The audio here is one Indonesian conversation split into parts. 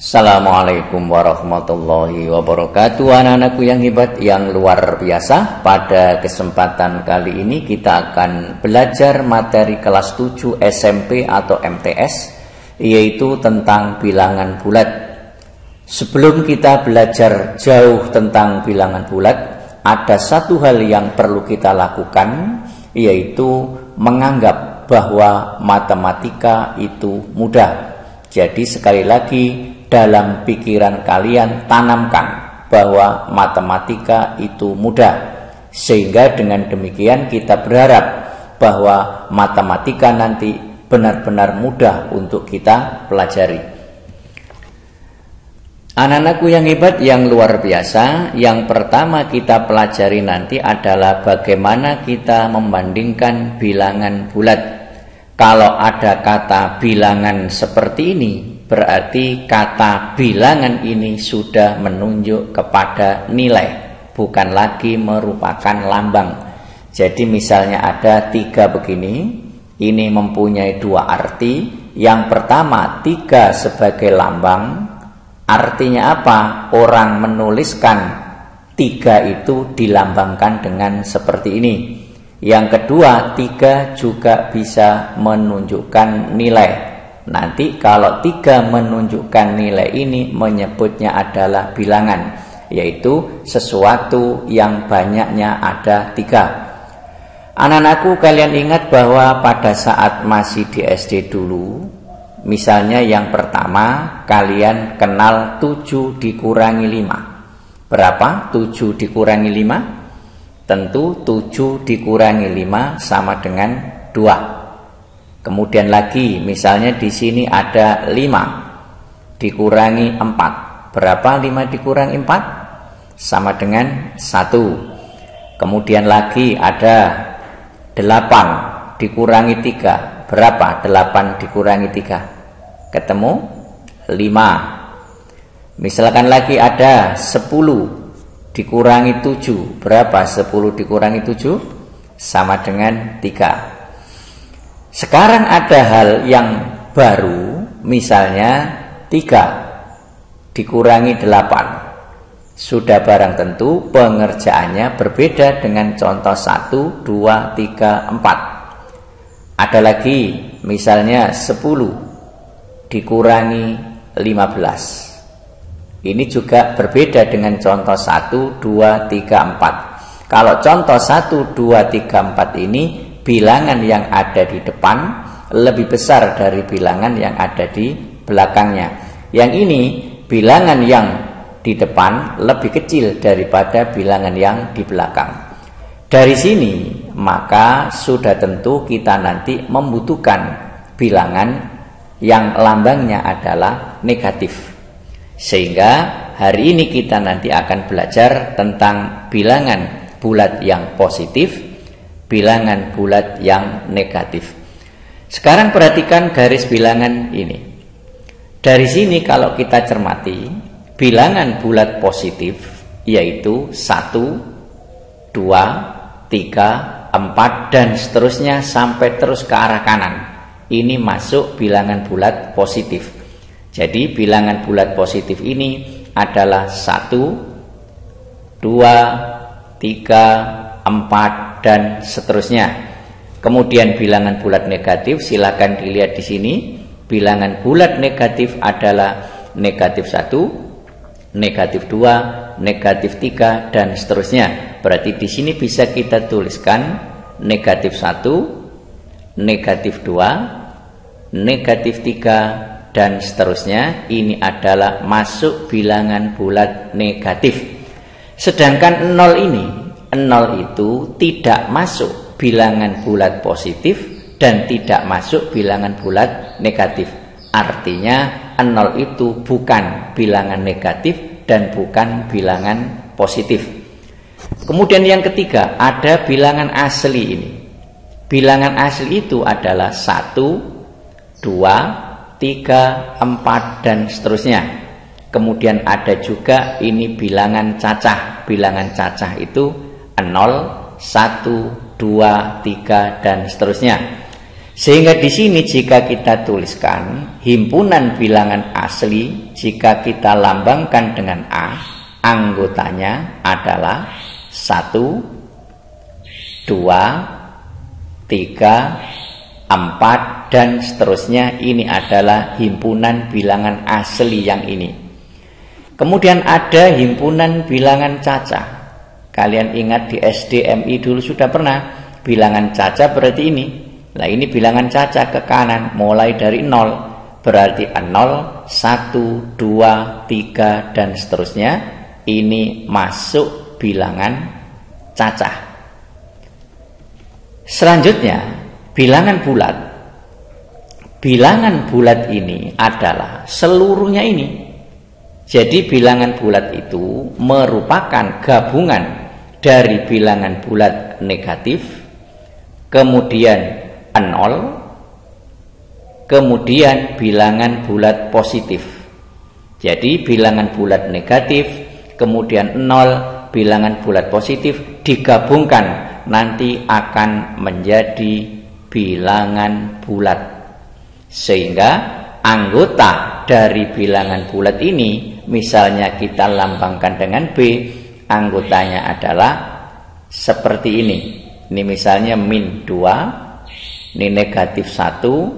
Assalamualaikum warahmatullahi wabarakatuh. Anak-anakku yang hebat, yang luar biasa. Pada kesempatan kali ini kita akan belajar materi kelas 7 SMP atau MTS, yaitu tentang bilangan bulat. Sebelum kita belajar jauh tentang bilangan bulat, ada satu hal yang perlu kita lakukan, yaitu menganggap bahwa matematika itu mudah. Jadi sekali lagi, dalam pikiran kalian tanamkan bahwa matematika itu mudah, sehingga dengan demikian kita berharap bahwa matematika nanti benar-benar mudah untuk kita pelajari. Anak-anakku yang hebat, yang luar biasa, yang pertama kita pelajari nanti adalah bagaimana kita membandingkan bilangan bulat. Kalau ada kata bilangan seperti ini, berarti kata bilangan ini sudah menunjuk kepada nilai, bukan lagi merupakan lambang. Jadi misalnya ada 3 begini, ini mempunyai 2 arti. Yang pertama, 3 sebagai lambang. Artinya apa? Orang menuliskan 3 itu dilambangkan dengan seperti ini. Yang kedua, 3 juga bisa menunjukkan nilai. Nanti kalau 3 menunjukkan nilai ini menyebutnya adalah bilangan, yaitu sesuatu yang banyaknya ada 3. Anak-anakku, kalian ingat bahwa pada saat masih di SD dulu, misalnya yang pertama kalian kenal 7 dikurangi 5. Berapa 7 dikurangi 5? Tentu 7 dikurangi 5 sama dengan 2. Kemudian lagi, misalnya di sini ada 5 dikurangi 4. Berapa 5 dikurangi 4? Sama dengan 1. Kemudian lagi ada 8 dikurangi 3. Berapa 8 dikurangi 3? Ketemu 5. Misalkan lagi ada 10 dikurangi 7. Berapa 10 dikurangi 7? Sama dengan 3. Sekarang ada hal yang baru, misalnya 3 dikurangi 8. Sudah barang tentu pengerjaannya berbeda dengan contoh 1, 2, 3, 4. Ada lagi, misalnya 10 dikurangi 15. Ini juga berbeda dengan contoh 1, 2, 3, 4. Kalau contoh 1, 2, 3, 4 ini, bilangan yang ada di depan lebih besar dari bilangan yang ada di belakangnya. Yang ini, bilangan yang di depan lebih kecil daripada bilangan yang di belakang. Dari sini, maka sudah tentu kita nanti membutuhkan bilangan yang lambangnya adalah negatif. Sehingga hari ini kita nanti akan belajar tentang bilangan bulat yang positif, bilangan bulat yang negatif. Sekarang perhatikan garis bilangan ini. Dari sini kalau kita cermati, bilangan bulat positif yaitu 1, 2, 3, 4 dan seterusnya sampai terus ke arah kanan. Ini masuk bilangan bulat positif. Jadi bilangan bulat positif ini adalah 1, 2, 3, 4 dan seterusnya. Kemudian bilangan bulat negatif, silakan dilihat di sini. Bilangan bulat negatif adalah negatif 1, negatif 2, negatif 3 dan seterusnya. Berarti di sini bisa kita tuliskan negatif 1, negatif 2, negatif 3 dan seterusnya. Ini adalah masuk bilangan bulat negatif. Sedangkan 0 ini, 0 itu tidak masuk bilangan bulat positif dan tidak masuk bilangan bulat negatif. Artinya 0 itu bukan bilangan negatif dan bukan bilangan positif. Kemudian yang ketiga, ada bilangan asli ini. Bilangan asli itu adalah 1, 2, 3, 4 dan seterusnya. Kemudian ada juga ini bilangan cacah. Bilangan cacah itu 0, 1, 2, 3 dan seterusnya. Sehingga di sini jika kita tuliskan himpunan bilangan asli, jika kita lambangkan dengan A, anggotanya adalah 1, 2, 3, 4 dan seterusnya. Ini adalah himpunan bilangan asli yang ini. Kemudian ada himpunan bilangan cacah. Kalian ingat di SDMI dulu sudah pernah, bilangan cacah berarti ini. Nah, ini bilangan cacah ke kanan mulai dari 0, berarti 0, 1, 2, 3 dan seterusnya. Ini masuk bilangan cacah. Selanjutnya bilangan bulat. Bilangan bulat ini adalah seluruhnya ini. Jadi bilangan bulat itu merupakan gabungan dari bilangan bulat negatif, kemudian 0, kemudian bilangan bulat positif. Jadi bilangan bulat negatif, kemudian 0, bilangan bulat positif digabungkan nanti akan menjadi bilangan bulat. Sehingga anggota dari bilangan bulat ini, misalnya kita lambangkan dengan B, anggotanya adalah seperti ini. Ini misalnya -2, ini negatif 1,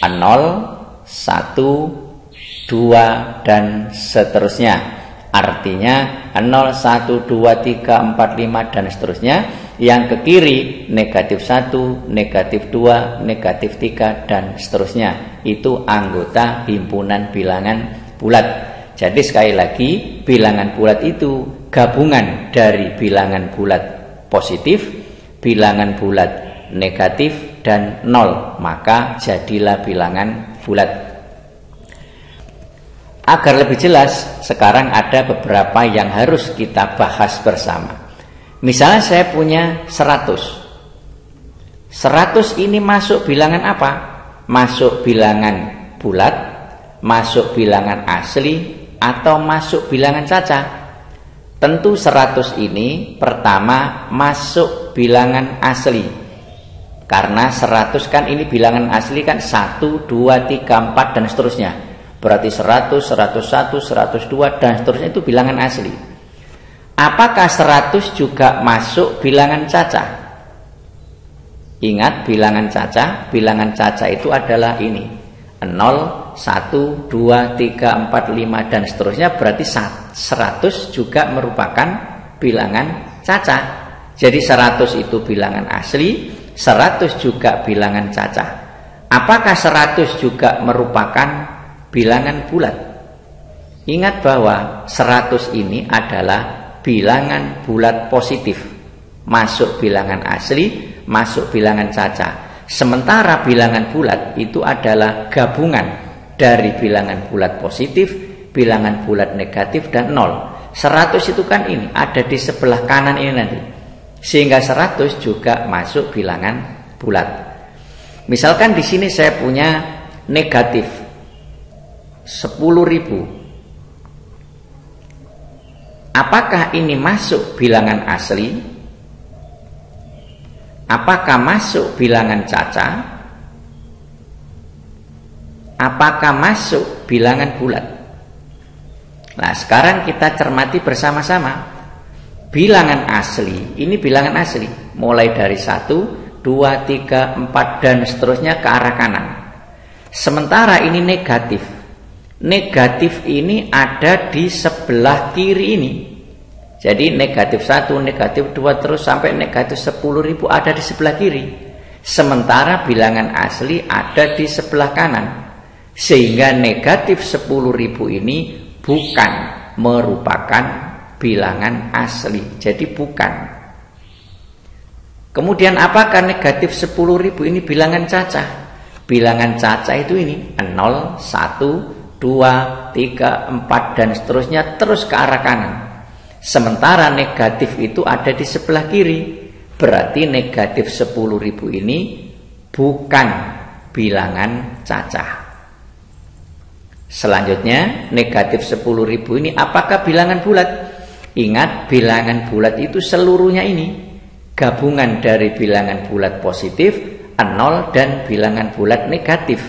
0, 1, 2 dan seterusnya. Artinya 0, 1, 2, 3, 4, 5 dan seterusnya. Yang ke kiri negatif 1, negatif 2, negatif 3 dan seterusnya. Itu anggota himpunan bilangan bulat. Jadi sekali lagi, bilangan bulat itu gabungan dari bilangan bulat positif, bilangan bulat negatif dan 0, maka jadilah bilangan bulat. Agar lebih jelas, sekarang ada beberapa yang harus kita bahas bersama. Misalnya saya punya 100. 100 ini masuk bilangan apa? Masuk bilangan bulat, masuk bilangan asli, atau masuk bilangan cacah? Tentu 100 ini pertama masuk bilangan asli. Karena 100 kan ini bilangan asli kan 1, 2, 3, 4 dan seterusnya. Berarti 100, 101, 102 dan seterusnya itu bilangan asli. Apakah 100 juga masuk bilangan cacah? Ingat bilangan cacah itu adalah ini 0, 1, 2, 3, 4, 5 dan seterusnya. Berarti 100 juga merupakan bilangan cacah. Jadi 100 itu bilangan asli, 100 juga bilangan cacah. Apakah 100 juga merupakan bilangan bulat? Ingat bahwa 100 ini adalah bilangan bulat positif, masuk bilangan asli, masuk bilangan cacah. Sementara bilangan bulat itu adalah gabungan dari bilangan bulat positif, bilangan bulat negatif dan 0. 100 itu kan ini ada di sebelah kanan ini nanti. Sehingga 100 juga masuk bilangan bulat. Misalkan di sini saya punya negatif 10.000. Apakah ini masuk bilangan asli? Apakah masuk bilangan cacah? Apakah masuk bilangan bulat? Nah, sekarang kita cermati bersama-sama. Bilangan asli, ini bilangan asli. Mulai dari 1, 2, 3, 4 dan seterusnya ke arah kanan. Sementara ini negatif. Negatif ini ada di sebelah kiri ini. Jadi negatif 1, negatif 2 terus sampai negatif 10.000 ada di sebelah kiri. Sementara bilangan asli ada di sebelah kanan. Sehingga negatif 10.000 ini bukan merupakan bilangan asli. Jadi bukan. Kemudian apakah negatif 10.000 ini bilangan cacah? Bilangan cacah itu ini 0, 1, 2, 3, 4 dan seterusnya terus ke arah kanan. Sementara negatif itu ada di sebelah kiri. Berarti negatif 10.000 ini bukan bilangan cacah. Selanjutnya negatif 10.000 ini apakah bilangan bulat? Ingat bilangan bulat itu seluruhnya ini gabungan dari bilangan bulat positif, 0 dan bilangan bulat negatif.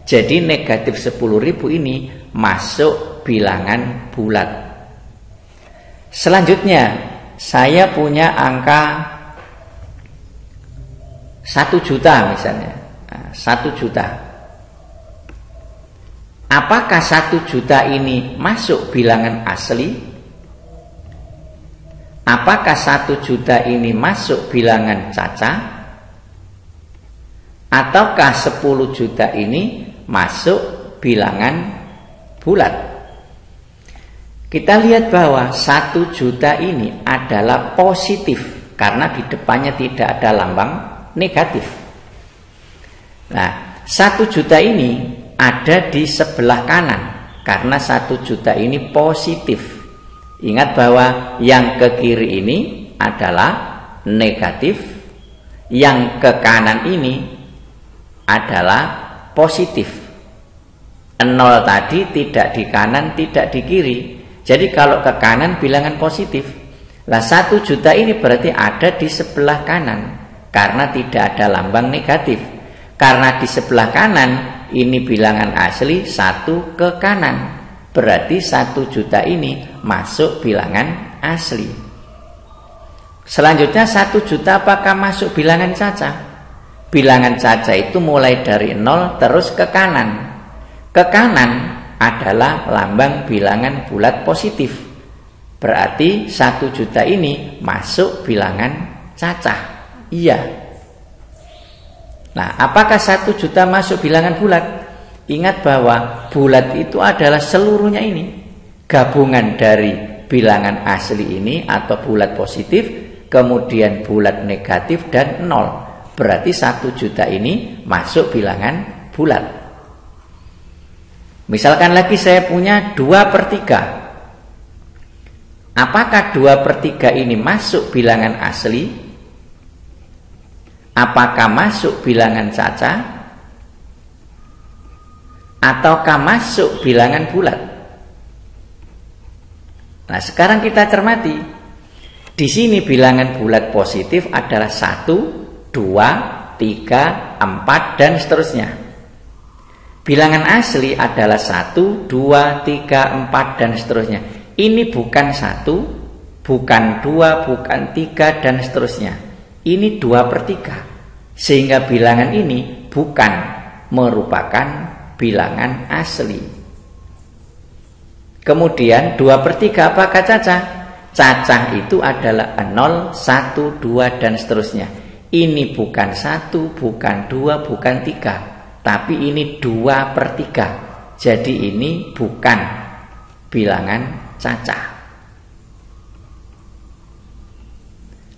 Jadi negatif 10.000 ini masuk bilangan bulat. Selanjutnya saya punya angka 1 juta misalnya. 1 juta. Apakah 1 juta ini masuk bilangan asli? Apakah 1 juta ini masuk bilangan caca? Ataukah 10 juta ini masuk bilangan bulat? Kita lihat bahwa 1 juta ini adalah positif karena di depannya tidak ada lambang negatif. Nah, 1 juta ini ada di sebelah kanan karena 1 juta ini positif. Ingat bahwa yang ke kiri ini adalah negatif, yang ke kanan ini adalah positif. 0 tadi tidak di kanan, tidak di kiri. Jadi kalau ke kanan bilangan positif. Lah 1 juta ini berarti ada di sebelah kanan karena tidak ada lambang negatif. Karena di sebelah kanan ini bilangan asli 1 ke kanan. Berarti 1 juta ini masuk bilangan asli. Selanjutnya 1 juta apakah masuk bilangan caca? Bilangan caca itu mulai dari 0 terus ke kanan. Ke kanan adalah lambang bilangan bulat positif. Berarti 1 juta ini masuk bilangan caca. Iya. Nah, apakah 1 juta masuk bilangan bulat? Ingat bahwa bulat itu adalah seluruhnya ini. Gabungan dari bilangan asli ini atau bulat positif, kemudian bulat negatif dan 0. Berarti 1 juta ini masuk bilangan bulat. Misalkan lagi saya punya 2/3. Apakah 2/3 ini masuk bilangan asli? Apakah masuk bilangan caca? Ataukah masuk bilangan bulat? Nah, sekarang kita cermati. Di sini bilangan bulat positif adalah 1, 2, 3, 4 dan seterusnya. Bilangan asli adalah 1, 2, 3, 4 dan seterusnya. Ini bukan 1, bukan 2, bukan 3 dan seterusnya. Ini 2/3. Sehingga bilangan ini bukan merupakan bilangan asli. Kemudian 2/3 apakah caca? Caca itu adalah 0, 1, 2 dan seterusnya. Ini bukan 1, bukan 2, bukan 3, tapi ini 2/3. Jadi ini bukan bilangan caca.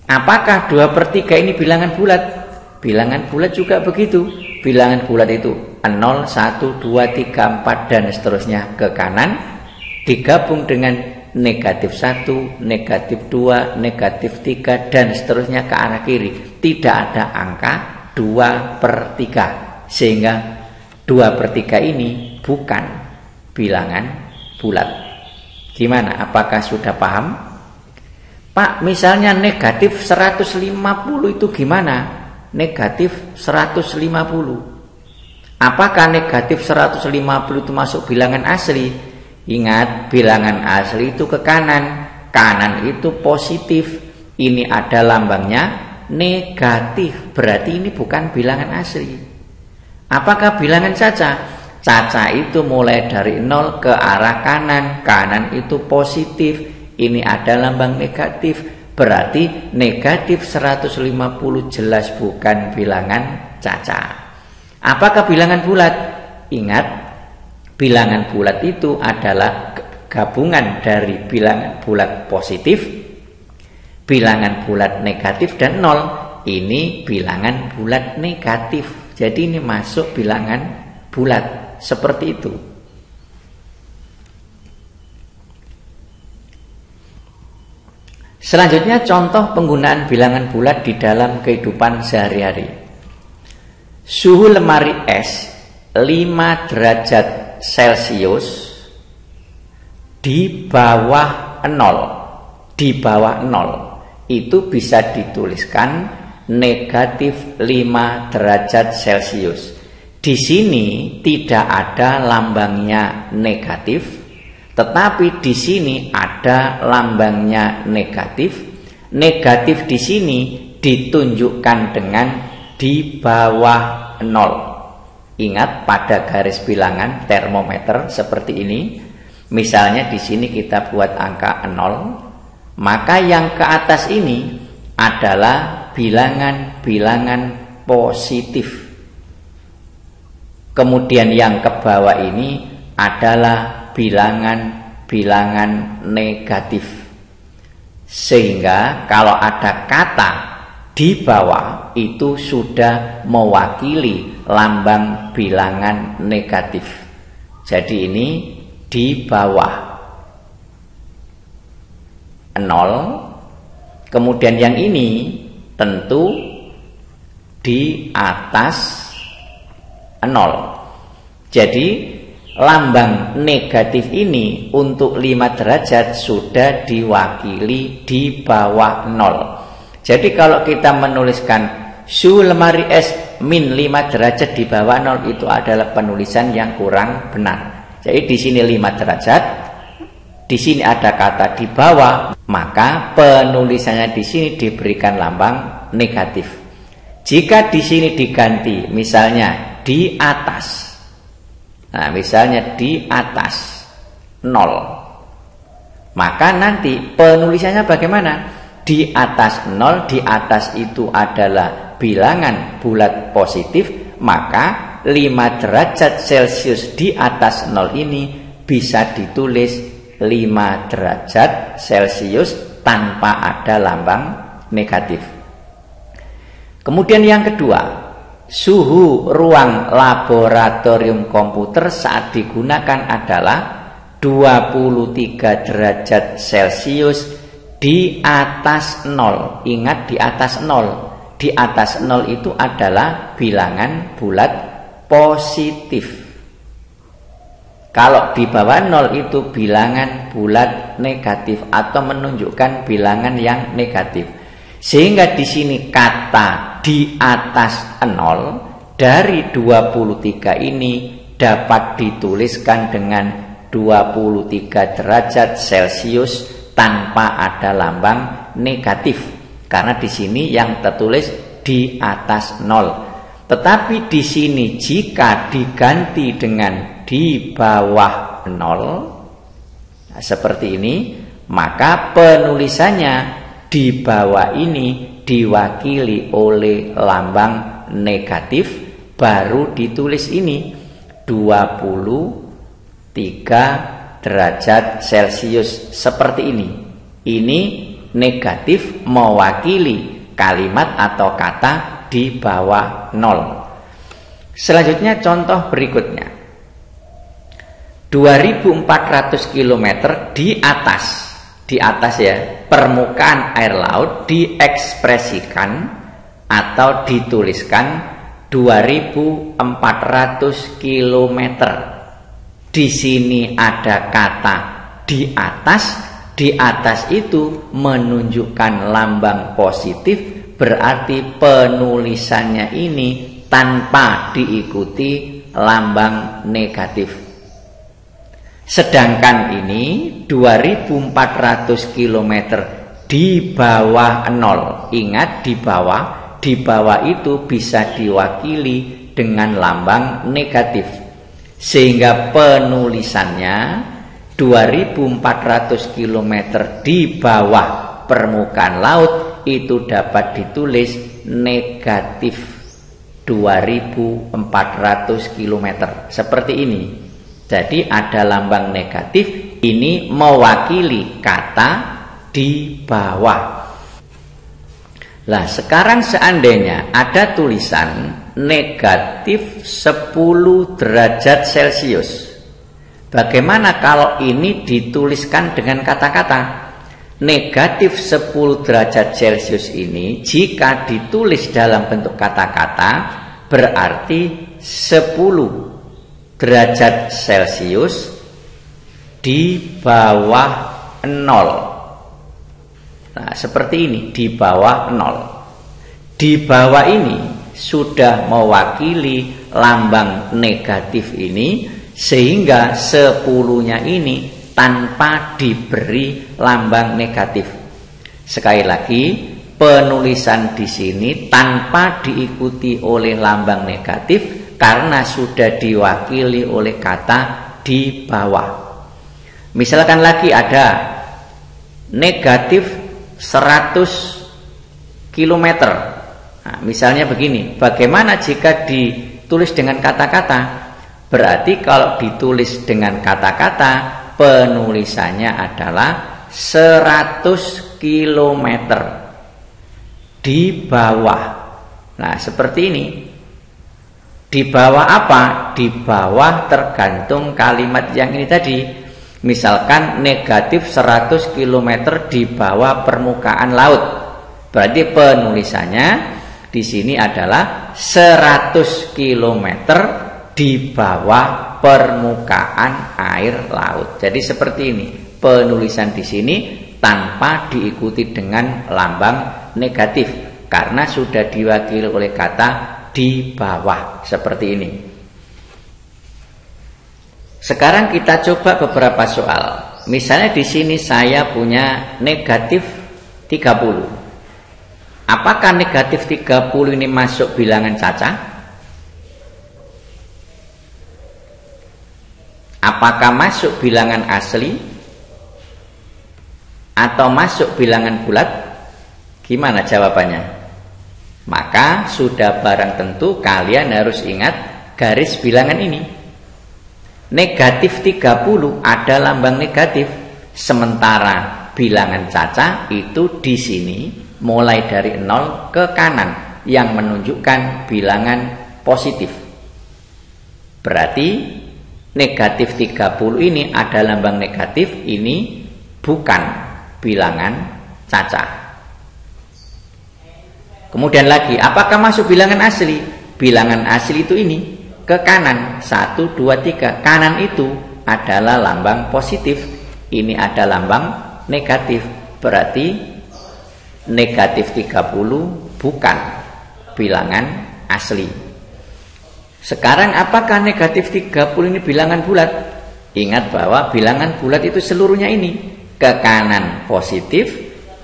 Apakah 2/3 ini bilangan bulat? Bilangan bulat juga begitu. Bilangan bulat itu 0, 1, 2, 3, 4 dan seterusnya ke kanan, digabung dengan negatif 1, negatif 2, negatif 3 dan seterusnya ke arah kiri. Tidak ada angka 2/3. Sehingga 2/3 ini bukan bilangan bulat. Gimana? Apakah sudah paham? Pak, misalnya negatif 150 itu gimana? Negatif 150. Apakah negatif 150 itu masuk bilangan asli? Ingat, bilangan asli itu ke kanan. Kanan itu positif. Ini ada lambangnya negatif. Berarti ini bukan bilangan asli. Apakah bilangan caca? Caca itu mulai dari 0 ke arah kanan. Kanan itu positif. Ini ada lambang negatif. Berarti negatif 150 jelas bukan bilangan caca. Apakah bilangan bulat? Ingat, bilangan bulat itu adalah gabungan dari bilangan bulat positif, bilangan bulat negatif dan 0. Ini bilangan bulat negatif. Jadi ini masuk bilangan bulat. Seperti itu. Selanjutnya contoh penggunaan bilangan bulat di dalam kehidupan sehari-hari. Suhu lemari es 5 derajat Celcius di bawah 0. Di bawah 0 itu bisa dituliskan negatif 5 derajat Celcius. Di sini tidak ada lambangnya negatif, tetapi di sini ada lambangnya negatif. Negatif di sini ditunjukkan dengan di bawah 0. Ingat pada garis bilangan termometer seperti ini. Misalnya di sini kita buat angka 0, maka yang ke atas ini adalah bilangan-bilangan positif. Kemudian yang ke bawah ini adalah bilangan-bilangan negatif. Sehingga kalau ada kata di bawah itu sudah mewakili lambang bilangan negatif. Jadi ini di bawah 0. Kemudian yang ini tentu di atas 0. Jadi lambang negatif ini untuk 5 derajat sudah diwakili di bawah 0. Jadi kalau kita menuliskan suhu lemari es min 5 derajat di bawah 0, itu adalah penulisan yang kurang benar. Jadi di sini 5 derajat, di sini ada kata di bawah, maka penulisannya di sini diberikan lambang negatif. Jika di sini diganti, misalnya di atas, nah misalnya di atas 0, maka nanti penulisannya bagaimana? Di atas 0, di atas itu adalah bilangan bulat positif, maka 5 derajat Celcius di atas 0 ini bisa ditulis 5 derajat Celcius tanpa ada lambang negatif. Kemudian yang kedua, suhu ruang laboratorium komputer saat digunakan adalah 23 derajat Celcius di atas 0. Ingat di atas 0. Di atas 0 itu adalah bilangan bulat positif. Kalau di bawah 0 itu bilangan bulat negatif atau menunjukkan bilangan yang negatif. Sehingga di sini kata di atas 0 dari 23 ini dapat dituliskan dengan 23 derajat Celcius tanpa ada lambang negatif. Karena di sini yang tertulis di atas 0. Tetapi di sini jika diganti dengan di bawah 0, nah seperti ini, maka penulisannya di bawah ini diwakili oleh lambang negatif, baru ditulis ini 23 derajat Celcius seperti ini. Ini negatif mewakili kalimat atau kata di bawah 0. Selanjutnya contoh berikutnya. 2400 km di atas ya, permukaan air laut diekspresikan atau dituliskan 2400 km. Di sini ada kata di atas itu menunjukkan lambang positif. Berarti penulisannya ini tanpa diikuti lambang negatif. Sedangkan ini 2400 km di bawah 0. Ingat di bawah itu bisa diwakili dengan lambang negatif. Sehingga penulisannya 2400 km di bawah permukaan laut itu dapat ditulis negatif 2400 km seperti ini. Jadi ada lambang negatif, ini mewakili kata di bawah. Nah, sekarang seandainya ada tulisan negatif 10 derajat Celcius. Bagaimana kalau ini dituliskan dengan kata-kata? Negatif 10 derajat Celcius ini jika ditulis dalam bentuk kata-kata berarti 10 derajat Celcius di bawah 0. Nah, seperti ini, di bawah 0. Di bawah ini sudah mewakili lambang negatif ini, sehingga 10-nya ini tanpa diberi lambang negatif. Sekali lagi, penulisan di sini tanpa diikuti oleh lambang negatif karena sudah diwakili oleh kata di bawah. Misalkan lagi ada negatif 100 km. Nah, misalnya begini, bagaimana jika ditulis dengan kata-kata? Berarti kalau ditulis dengan kata-kata, penulisannya adalah 100 km di bawah. Nah, seperti ini. Di bawah apa? Di bawah tergantung kalimat yang ini tadi. Misalkan negatif 100 km di bawah permukaan laut. Berarti penulisannya di sini adalah 100 km di bawah permukaan air laut. Jadi seperti ini. Penulisan di sini tanpa diikuti dengan lambang negatif karena sudah diwakili oleh kata di bawah. Seperti ini. Sekarang kita coba beberapa soal. Misalnya di sini saya punya negatif 30. Apakah negatif 30 ini masuk bilangan caca? Apakah masuk bilangan asli? Atau masuk bilangan bulat? Gimana jawabannya? Maka sudah barang tentu kalian harus ingat garis bilangan ini. Negatif 30 ada lambang negatif, sementara bilangan caca itu di sini mulai dari 0 ke kanan yang menunjukkan bilangan positif. Berarti negatif 30 ini ada lambang negatif, ini bukan bilangan caca. Kemudian lagi, apakah masuk bilangan asli? Bilangan asli itu ini ke kanan 1, 2, 3. Kanan itu adalah lambang positif, ini ada lambang negatif. Berarti negatif 30 bukan bilangan asli. Sekarang apakah negatif 30 ini bilangan bulat? Ingat bahwa bilangan bulat itu seluruhnya ini ke kanan positif,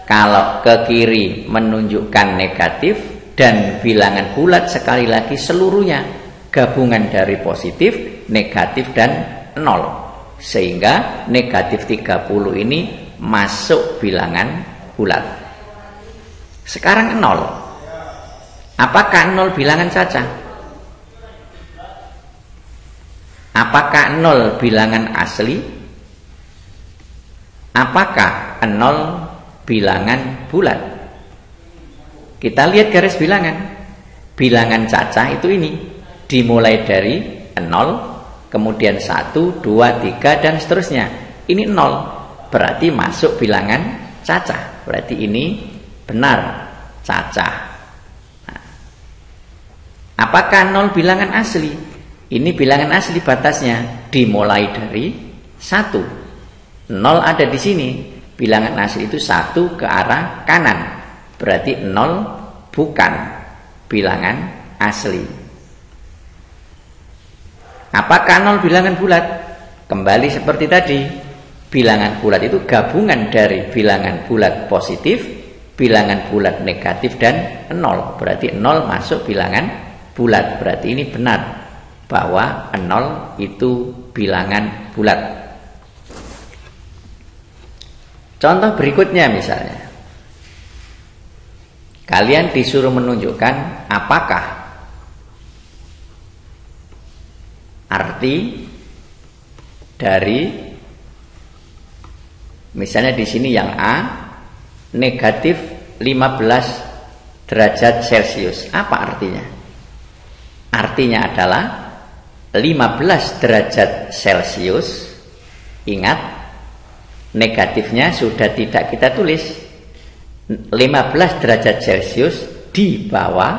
kalau ke kiri menunjukkan negatif, dan bilangan bulat sekali lagi seluruhnya gabungan dari positif, negatif, dan 0. Sehingga negatif 30 ini masuk bilangan bulat. Sekarang 0. Apakah 0 bilangan caca? Apakah 0 bilangan asli? Apakah 0 bilangan bulat? Kita lihat garis bilangan. Bilangan caca itu ini. Dimulai dari 0, kemudian 1, 2, 3, dan seterusnya. Ini 0, berarti masuk bilangan caca. Berarti ini benar caca. Nah, apakah 0 bilangan asli? Ini bilangan asli, batasnya dimulai dari 1. 0 ada di sini. Bilangan asli itu 1 ke arah kanan. Berarti 0 bukan bilangan asli. Apakah 0 bilangan bulat? Kembali seperti tadi, bilangan bulat itu gabungan dari bilangan bulat positif, bilangan bulat negatif, dan 0. Berarti 0 masuk bilangan bulat. Berarti ini benar bahwa 0 itu bilangan bulat. Contoh berikutnya misalnya, kalian disuruh menunjukkan apakah arti dari, misalnya di sini yang A, negatif 15 derajat Celcius. Apa artinya? Artinya adalah 15 derajat Celcius. Ingat, negatifnya sudah tidak kita tulis. 15 derajat Celcius di bawah,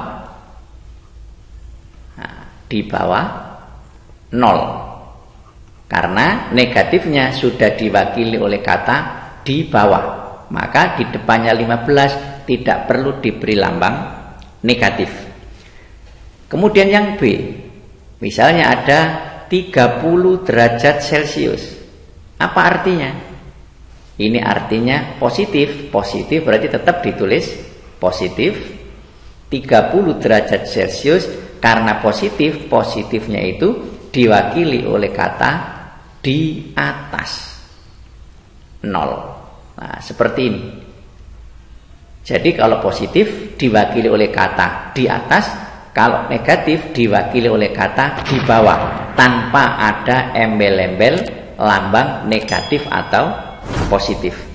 di bawah 0. Karena negatifnya sudah diwakili oleh kata di bawah, maka di depannya 15 tidak perlu diberi lambang negatif. Kemudian yang B, misalnya ada 30 derajat Celcius. Apa artinya? Ini artinya positif. Positif berarti tetap ditulis positif. 30 derajat Celcius, karena positif, positifnya itu diwakili oleh kata di atas 0. Nah, seperti ini. Jadi kalau positif diwakili oleh kata di atas, kalau negatif diwakili oleh kata di bawah, tanpa ada embel-embel lambang negatif atau positif.